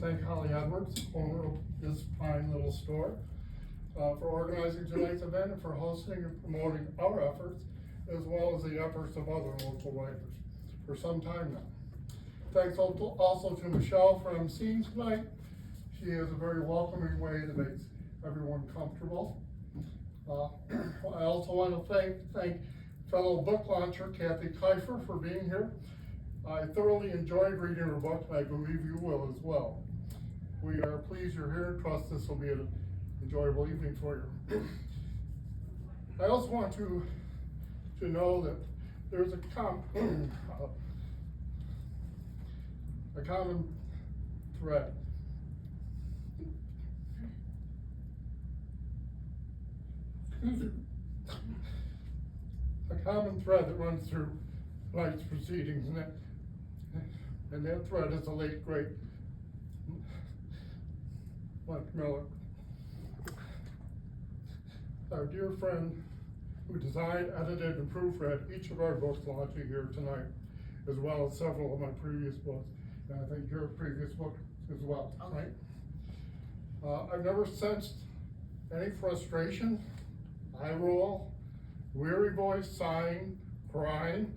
Thank Holly Edwards, owner of this fine little store, for organizing tonight's event and for hosting and promoting our efforts, as well as the efforts of other local writers for some time now. Thanks also to Michelle for emceeing tonight. She has a very welcoming way that makes everyone comfortable. I also want to thank fellow book launcher Kathy Kifer for being here. I thoroughly enjoyed reading her book, and I believe you will as well. We are pleased you're here and trust this will be an enjoyable evening for you. I also want to know that there's a common thread. A common thread that runs through tonight's proceedings, and that thread is the late great Mike Miller, our dear friend who designed, edited, and proofread each of our books launching here tonight, as well as several of my previous books, and I think your previous book as well, okay. Right? I've never sensed any frustration, eye roll, weary voice, sighing, crying,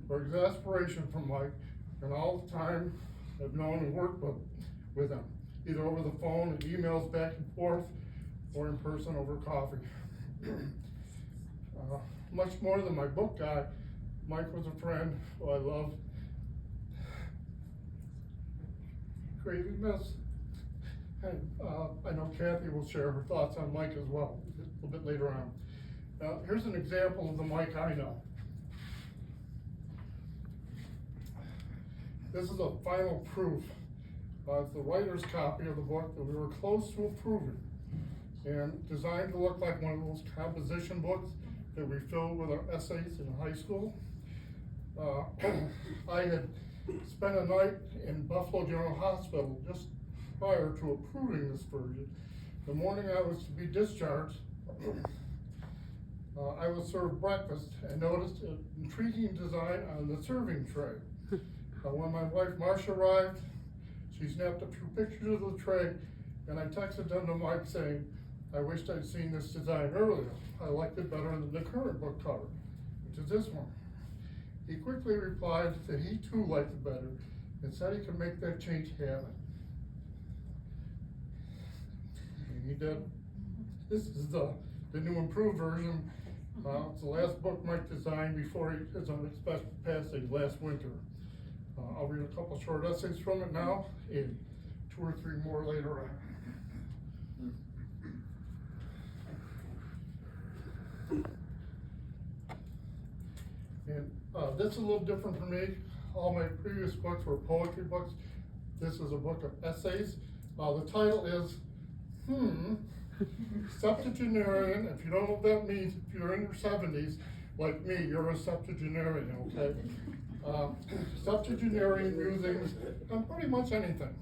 or exasperation from Mike, and all the time I've known and worked with him, either over the phone and emails back and forth, or in person over coffee. Much more than my book guy, Mike was a friend who I loved, greatly missed. And I know Kathy will share her thoughts on Mike as well a little bit later on. Here's an example of the Mike I know. This is a final proof. It's the writer's copy of the book that we were close to approving, and designed to look like one of those composition books that we filled with our essays in high school. I had spent a night in Buffalo General Hospital just prior to approving this version. The morning I was to be discharged, I was served breakfast and noticed an intriguing design on the serving tray. When my wife Marcia arrived, she snapped a few pictures of the tray, and I texted them to Mike saying, I wished I'd seen this design earlier. I liked it better than the current book cover, which is this one. He quickly replied that he too liked it better and said he could make that change happen. And he did. This is the new improved version. It's the last book Mike designed before his unexpected passing last winter. I'll read a couple short essays from it now, and 2 or 3 more later on. And this is a little different for me. All my previous books were poetry books. This is a book of essays. The title is, Septuagenarian. If you don't know what that means, if you're in your 70s, like me, you're a septuagenarian, okay? Septuagenarian musings on pretty much anything.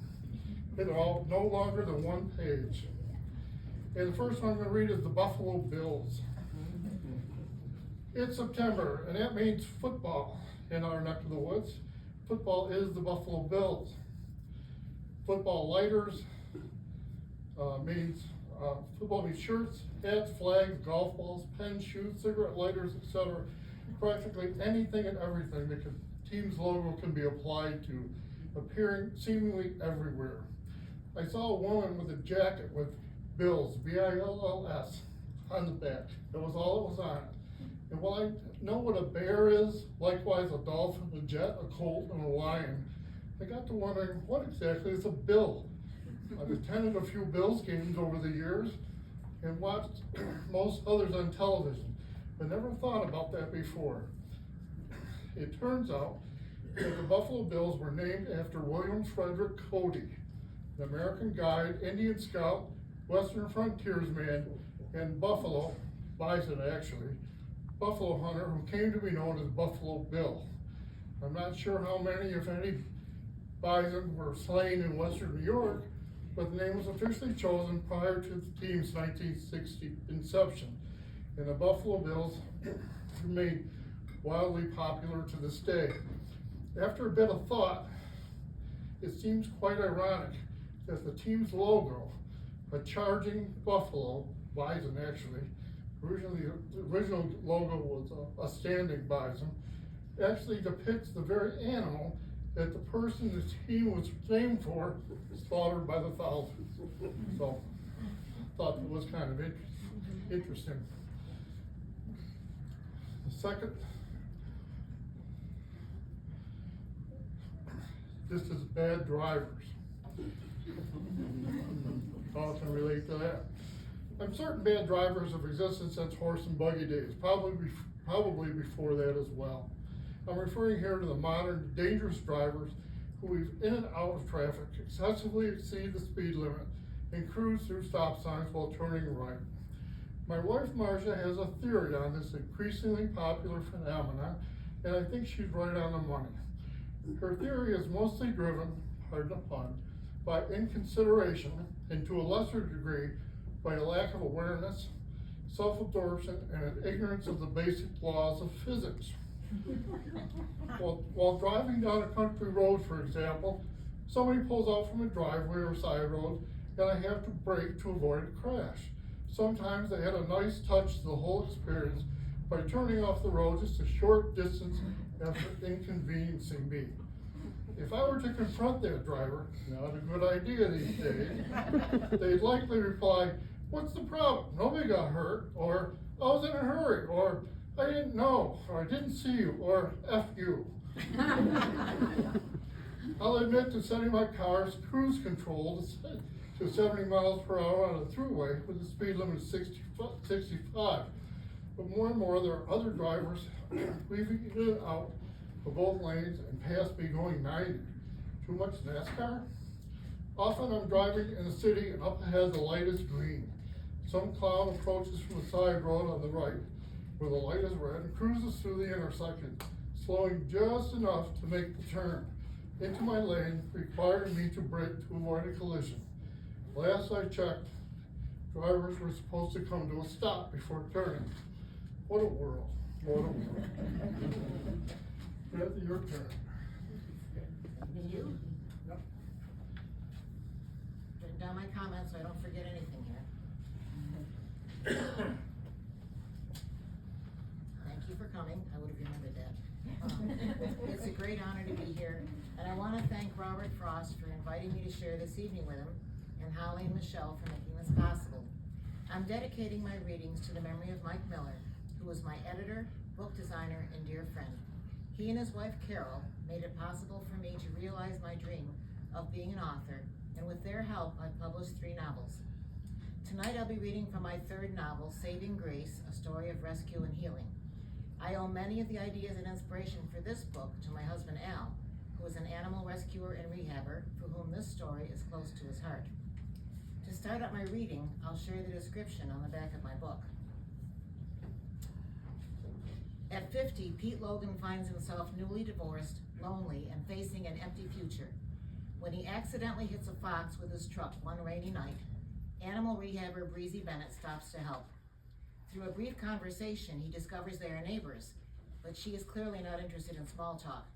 It's all no longer than one page. And the first one I'm going to read is the Buffalo Bills. It's September, and that means football in our neck of the woods. Football is the Buffalo Bills. Football lighters means shirts, hats, flags, golf balls, pens, shoes, cigarette lighters, etc. Practically anything and everything that the team's logo can be applied to, appearing seemingly everywhere. I saw a woman with a jacket with Bills, B-I-L-L-S, on the back. That was all it was on. And while I know what a bear is, likewise a dolphin, a jet, a colt, and a lion, I got to wondering, what exactly is a bill? I've attended a few Bills games over the years and watched most others on television, but never thought about that before. It turns out that the Buffalo Bills were named after William Frederick Cody, an American guide, Indian scout, Western frontiersman, and buffalo bison actually, buffalo hunter who came to be known as Buffalo Bill. I'm not sure how many, if any, bison were slain in Western New York, but the name was officially chosen prior to the team's 1960 inception, and the Buffalo Bills remain wildly popular to this day. After a bit of thought, it seems quite ironic as the team's logo, a charging buffalo, bison actually. Originally, the original logo was a standing bison, actually depicts the very animal that the person the team was named for slaughtered by the thousands. So, thought it was kind of interesting. The second, this is bad drivers. All can relate to that. I'm certain bad drivers have existed since horse and buggy days, probably before that as well. I'm referring here to the modern dangerous drivers who weave in and out of traffic, excessively exceed the speed limit, and cruise through stop signs while turning right. My wife Marcia has a theory on this increasingly popular phenomenon, and I think she's right on the money. Her theory is mostly driven, pardon the pun, by inconsideration, and to a lesser degree, by a lack of awareness, self-absorption, and an ignorance of the basic laws of physics. While driving down a country road, for example, somebody pulls out from a driveway or side road, and I have to brake to avoid a crash. Sometimes they had a nice touch to the whole experience by turning off the road just a short distance after inconveniencing me. If I were to confront that driver, not a good idea these days, they'd likely reply, "What's the problem? Nobody got hurt," or "I was in a hurry," or "I didn't know," or "I didn't see you," or "F you." I'll admit to setting my car's cruise control to 70 miles per hour on a throughway with a speed limit of 65. But more and more, there are other drivers weaving in and out of both lanes and past me going 90. Too much NASCAR? Often I'm driving in the city and up ahead the light is green. Some clown approaches from the side road on the right where the light is red and cruises through the intersection, slowing just enough to make the turn into my lane, requiring me to brake to avoid a collision. Last I checked, drivers were supposed to come to a stop before turning. What a world, what a world. Kathy, your turn. You? Yep. Written down my comments so I don't forget anything here. Thank you for coming, I would have remembered that. It's a great honor to be here, and I want to thank Robert Frost for inviting me to share this evening with him, and Holly and Michelle for making this possible. I'm dedicating my readings to the memory of Mike Miller, who was my editor, book designer, and dear friend. He and his wife Carol made it possible for me to realize my dream of being an author, and with their help, I've published 3 novels. Tonight I'll be reading from my 3rd novel, Saving Grace, a story of rescue and healing. I owe many of the ideas and inspiration for this book to my husband Al, who is an animal rescuer and rehabber for whom this story is close to his heart. To start out my reading, I'll share the description on the back of my book. At 50, Pete Logan finds himself newly divorced, lonely, and facing an empty future. When he accidentally hits a fox with his truck one rainy night, animal rehabber Breezy Bennett stops to help. Through a brief conversation, he discovers they are neighbors, but she is clearly not interested in small talk.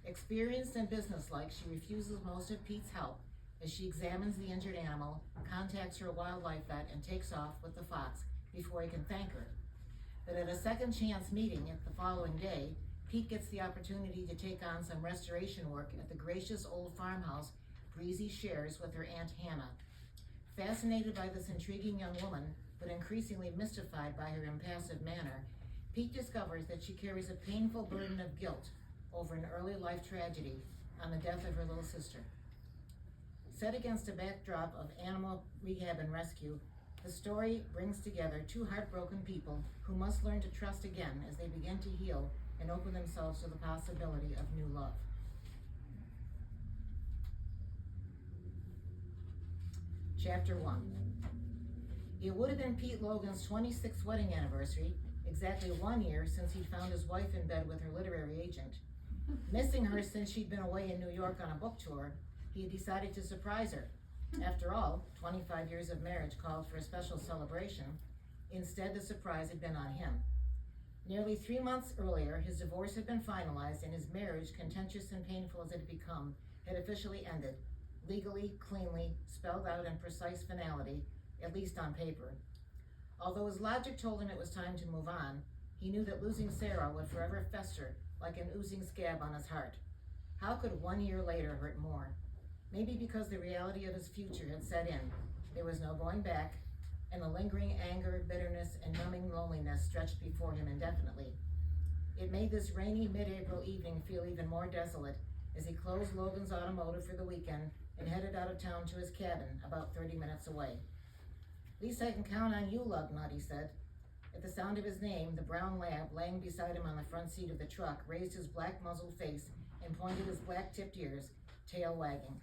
Experienced and businesslike, she refuses most of Pete's help as she examines the injured animal, contacts her wildlife vet, and takes off with the fox before he can thank her. But at a second chance meeting the following day, Pete gets the opportunity to take on some restoration work at the gracious old farmhouse Breezy shares with her Aunt Hannah. Fascinated by this intriguing young woman, but increasingly mystified by her impassive manner, Pete discovers that she carries a painful burden of guilt over an early life tragedy on the death of her little sister. Set against a backdrop of animal rehab and rescue, the story brings together 2 heartbroken people who must learn to trust again as they begin to heal and open themselves to the possibility of new love. Chapter 1. It would have been Pete Logan's 26th wedding anniversary, exactly 1 year since he'd found his wife in bed with her literary agent. Missing her since she'd been away in New York on a book tour, he had decided to surprise her. After all, 25 years of marriage called for a special celebration. Instead, the surprise had been on him. Nearly 3 months earlier, his divorce had been finalized and his marriage, contentious and painful as it had become, had officially ended, legally, cleanly, spelled out in precise finality, at least on paper. Although his logic told him it was time to move on, he knew that losing Sarah would forever fester like an oozing scab on his heart. How could 1 year later hurt more? Maybe because the reality of his future had set in. There was no going back, and the lingering anger, bitterness, and numbing loneliness stretched before him indefinitely. It made this rainy mid-April evening feel even more desolate as he closed Logan's automotive for the weekend and headed out of town to his cabin about 30 minutes away. "At least I can count on you, Lugnut," he said. At the sound of his name, the brown lab laying beside him on the front seat of the truck raised his black muzzled face and pointed his black-tipped ears, tail wagging.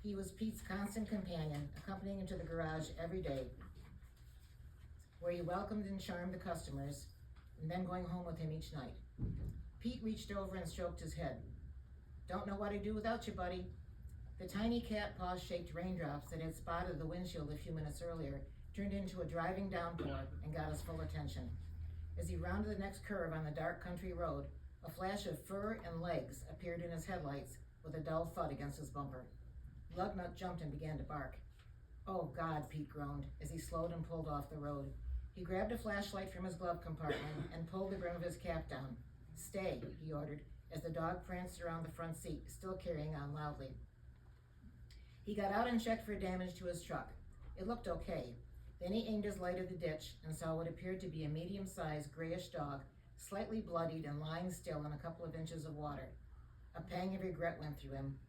He was Pete's constant companion, accompanying him to the garage every day, where he welcomed and charmed the customers, and then going home with him each night. Pete reached over and stroked his head. "Don't know what I'd do without you, buddy." The tiny cat paw-shaped raindrops that had spotted the windshield a few minutes earlier turned into a driving downpour and got his full attention. As he rounded the next curve on the dark country road, a flash of fur and legs appeared in his headlights with a dull thud against his bumper. Lugnut jumped and began to bark. "Oh, God," Pete groaned as he slowed and pulled off the road. He grabbed a flashlight from his glove compartment and pulled the brim of his cap down. "Stay," he ordered, as the dog pranced around the front seat, still carrying on loudly. He got out and checked for damage to his truck. It looked okay. Then he aimed his light at the ditch and saw what appeared to be a medium-sized grayish dog, slightly bloodied and lying still in a couple of inches of water. A pang of regret went through him.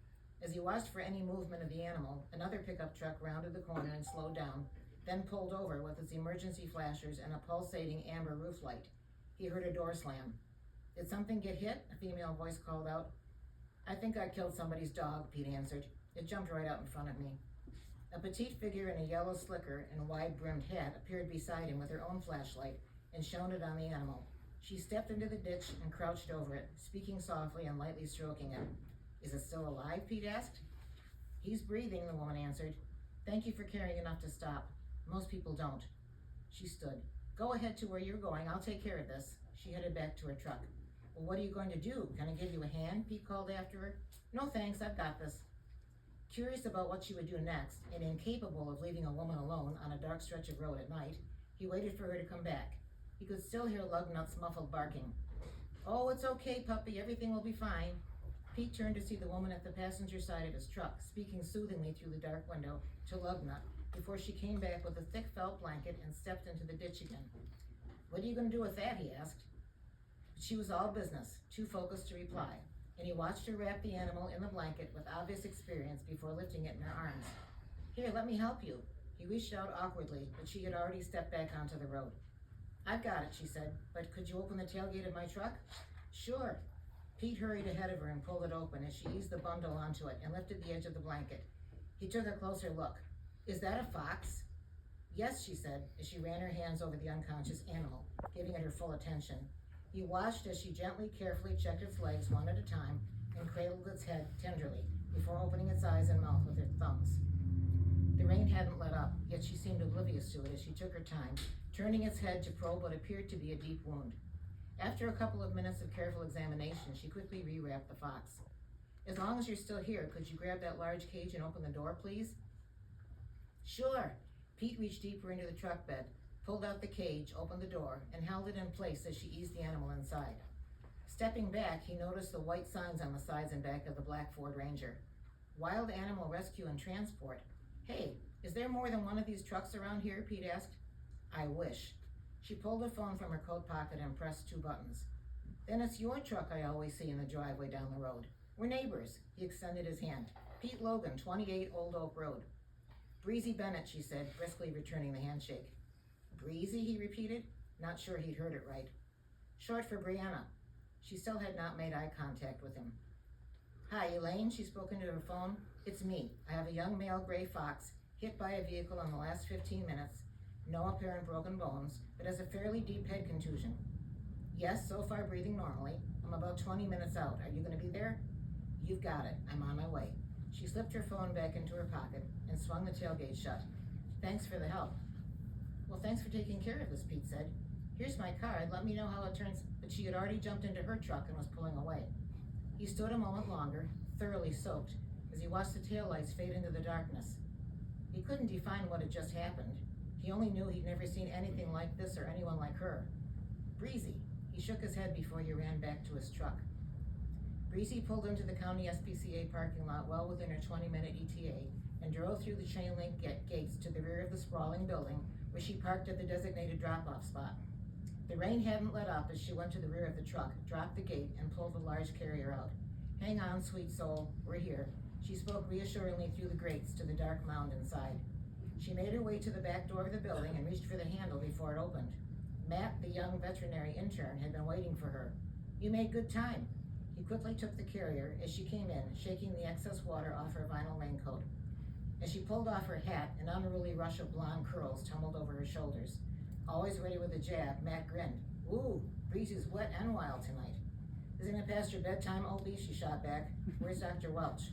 As he watched for any movement of the animal, another pickup truck rounded the corner and slowed down, then pulled over with its emergency flashers and a pulsating amber roof light. He heard a door slam. "Did something get hit?" a female voice called out. "I think I killed somebody's dog," Pete answered. "It jumped right out in front of me." A petite figure in a yellow slicker and a wide-brimmed hat appeared beside him with her own flashlight and shone it on the animal. She stepped into the ditch and crouched over it, speaking softly and lightly stroking it. "Is it still alive?" Pete asked. "He's breathing," the woman answered. "Thank you for caring enough to stop. Most people don't." She stood. "Go ahead to where you're going. I'll take care of this." She headed back to her truck. "Well, what are you going to do? Can I give you a hand?" Pete called after her. "No thanks, I've got this." Curious about what she would do next, and incapable of leaving a woman alone on a dark stretch of road at night, he waited for her to come back. He could still hear Lugnut's muffled barking. "Oh, it's okay, puppy. Everything will be fine." Pete turned to see the woman at the passenger side of his truck, speaking soothingly through the dark window to Lugnut before she came back with a thick felt blanket and stepped into the ditch again. "What are you going to do with that?" he asked. But she was all business, too focused to reply, and he watched her wrap the animal in the blanket with obvious experience before lifting it in her arms. "Here, let me help you." He reached out awkwardly, but she had already stepped back onto the road. "I've got it," she said, "but could you open the tailgate of my truck?" "Sure." Pete hurried ahead of her and pulled it open as she eased the bundle onto it and lifted the edge of the blanket. He took a closer look. "Is that a fox?" "Yes," she said, as she ran her hands over the unconscious animal, giving it her full attention. He watched as she gently, carefully checked its legs one at a time and cradled its head tenderly before opening its eyes and mouth with her thumbs. The rain hadn't let up, yet she seemed oblivious to it as she took her time, turning its head to probe what appeared to be a deep wound. After a couple of minutes of careful examination, she quickly rewrapped the fox. "As long as you're still here, could you grab that large cage and open the door, please?" "Sure." Pete reached deeper into the truck bed, pulled out the cage, opened the door, and held it in place as she eased the animal inside. Stepping back, he noticed the white signs on the sides and back of the black Ford Ranger. "Wild Animal Rescue and Transport." "Hey, is there more than one of these trucks around here?" Pete asked. "I wish." She pulled her phone from her coat pocket and pressed 2 buttons. "Then it's your truck I always see in the driveway down the road. We're neighbors." He extended his hand. "Pete Logan, 28 Old Oak Road." "Breezy Bennett," she said, briskly returning the handshake. "Breezy?" he repeated, not sure he'd heard it right. "Short for Brianna." She still had not made eye contact with him. "Hi, Elaine," she spoke into her phone. "It's me. I have a young male gray fox, hit by a vehicle in the last 15 minutes. No apparent broken bones, but has a fairly deep head contusion. Yes, so far breathing normally. I'm about 20 minutes out. Are you going to be there?" "You've got it. I'm on my way." She slipped her phone back into her pocket and swung the tailgate shut. "Thanks for the help." "Well, thanks for taking care of this," Pete said. "Here's my card. Let me know how it turns." But she had already jumped into her truck and was pulling away. He stood a moment longer, thoroughly soaked, as he watched the taillights fade into the darkness. He couldn't define what had just happened. He only knew he'd never seen anything like this or anyone like her. Breezy. He shook his head before he ran back to his truck. Breezy pulled into the county SPCA parking lot well within her 20-minute ETA and drove through the chain link gates to the rear of the sprawling building where she parked at the designated drop-off spot. The rain hadn't let up as she went to the rear of the truck, dropped the gate, and pulled the large carrier out. "Hang on, sweet soul, we're here." She spoke reassuringly through the grates to the dark mound inside. She made her way to the back door of the building and reached for the handle before it opened. Matt, the young veterinary intern, had been waiting for her. "You made good time." He quickly took the carrier as she came in, shaking the excess water off her vinyl raincoat. As she pulled off her hat, an unruly rush of blonde curls tumbled over her shoulders. Always ready with a jab, Matt grinned. "Ooh, Breezy's wet and wild tonight." "Isn't it past your bedtime, Opie?" she shot back. "Where's Dr. Welch?"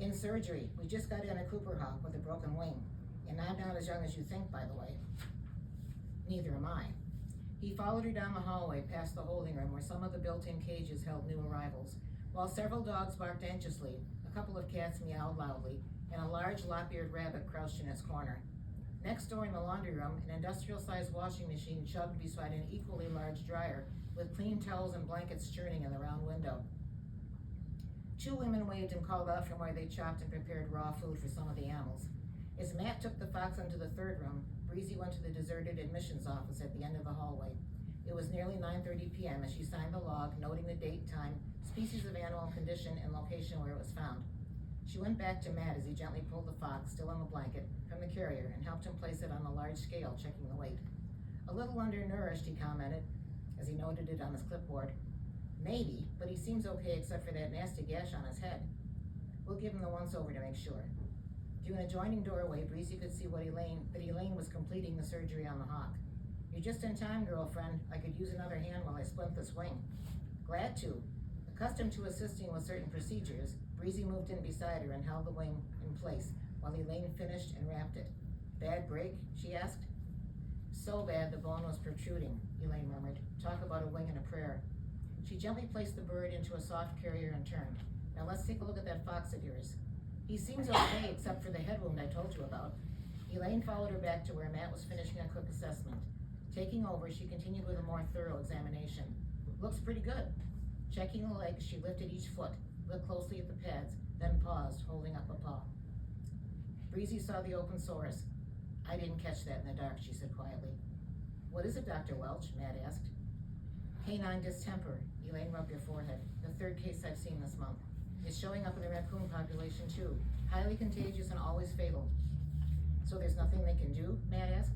"In surgery. We just got in a Cooper Hawk with a broken wing. And I'm not as young as you think, by the way." "Neither am I." He followed her down the hallway past the holding room where some of the built-in cages held new arrivals. While several dogs barked anxiously, a couple of cats meowed loudly, and a large lop-eared rabbit crouched in its corner. Next door in the laundry room, an industrial-sized washing machine chugged beside an equally large dryer, with clean towels and blankets churning in the round window. Two women waved and called out from where they chopped and prepared raw food for some of the animals. As Matt took the fox into the third room, Breezy went to the deserted admissions office at the end of the hallway. It was nearly 9:30 p.m. as she signed the log, noting the date, time, species of animal, condition, and location where it was found. She went back to Matt as he gently pulled the fox, still in the blanket, from the carrier and helped him place it on a large scale, checking the weight. "A little undernourished," he commented, as he noted it on his clipboard. "Maybe, but he seems okay except for that nasty gash on his head." "We'll give him the once-over to make sure." Through an adjoining doorway, Breezy could see that Elaine was completing the surgery on the hawk. "You're just in time, girlfriend. I could use another hand while I splint this wing." "Glad to." Accustomed to assisting with certain procedures, Breezy moved in beside her and held the wing in place while Elaine finished and wrapped it. "Bad break?" she asked. "So bad the bone was protruding," Elaine murmured. "Talk about a wing and a prayer." She gently placed the bird into a soft carrier and turned. "Now let's take a look at that fox of yours. He seems okay except for the head wound I told you about." Elaine followed her back to where Matt was finishing a quick assessment. Taking over, she continued with a more thorough examination. "Looks pretty good." Checking the legs, she lifted each foot, looked closely at the pads, then paused, holding up a paw. Breezy saw the open sores. "I didn't catch that in the dark," she said quietly. "What is it, Dr. Welch?" Matt asked. "Canine distemper." Elaine rubbed her forehead. "The third case I've seen this month. It's showing up in the raccoon population too. Highly contagious and always fatal." "So there's nothing they can do?" Matt asked.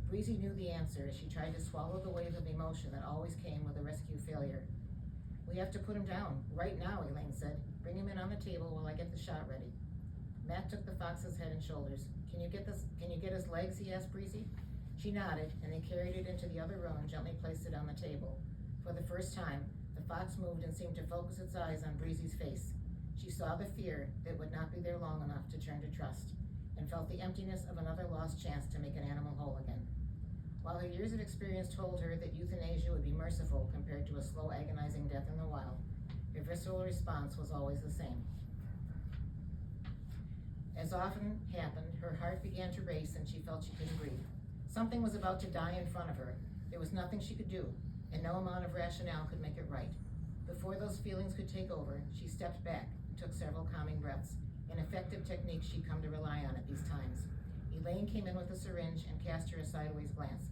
Breezy knew the answer as she tried to swallow the wave of emotion that always came with a rescue failure. "We have to put him down, right now," Elaine said. "Bring him in on the table while I get the shot ready." Matt took the fox's head and shoulders. Can you get his legs?" he asked Breezy. She nodded, and they carried it into the other room and gently placed it on the table. For the first time, the fox moved and seemed to focus its eyes on Breezy's face. She saw the fear that would not be there long enough to turn to trust, and felt the emptiness of another lost chance to make an animal whole again. While her years of experience told her that euthanasia would be merciful compared to a slow, agonizing death in the wild, her visceral response was always the same. As often happened, her heart began to race and she felt she couldn't breathe. Something was about to die in front of her. There was nothing she could do, and no amount of rationale could make it right. Before those feelings could take over, she stepped back and took several calming breaths, an effective technique she'd come to rely on at these times. Elaine came in with a syringe and cast her a sideways glance.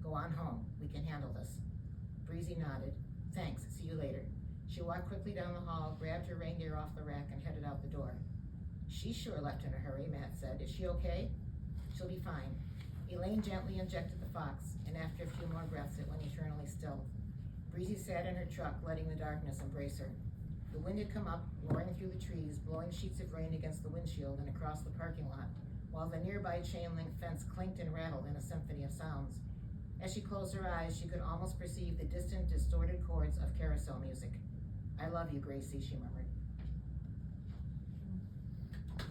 "Go on home. We can handle this." Breezy nodded. "Thanks. See you later." She walked quickly down the hall, grabbed her reindeer off the rack, and headed out the door. "She sure left in a hurry," Matt said. "Is she okay?" "She'll be fine." Elaine gently injected the fox, and after a few more breaths, it went eternally still. Breezy sat in her truck, letting the darkness embrace her. The wind had come up, roaring through the trees, blowing sheets of rain against the windshield and across the parking lot, while the nearby chain-link fence clinked and rattled in a symphony of sounds. As she closed her eyes, she could almost perceive the distant, distorted chords of carousel music. "I love you, Gracie," she murmured.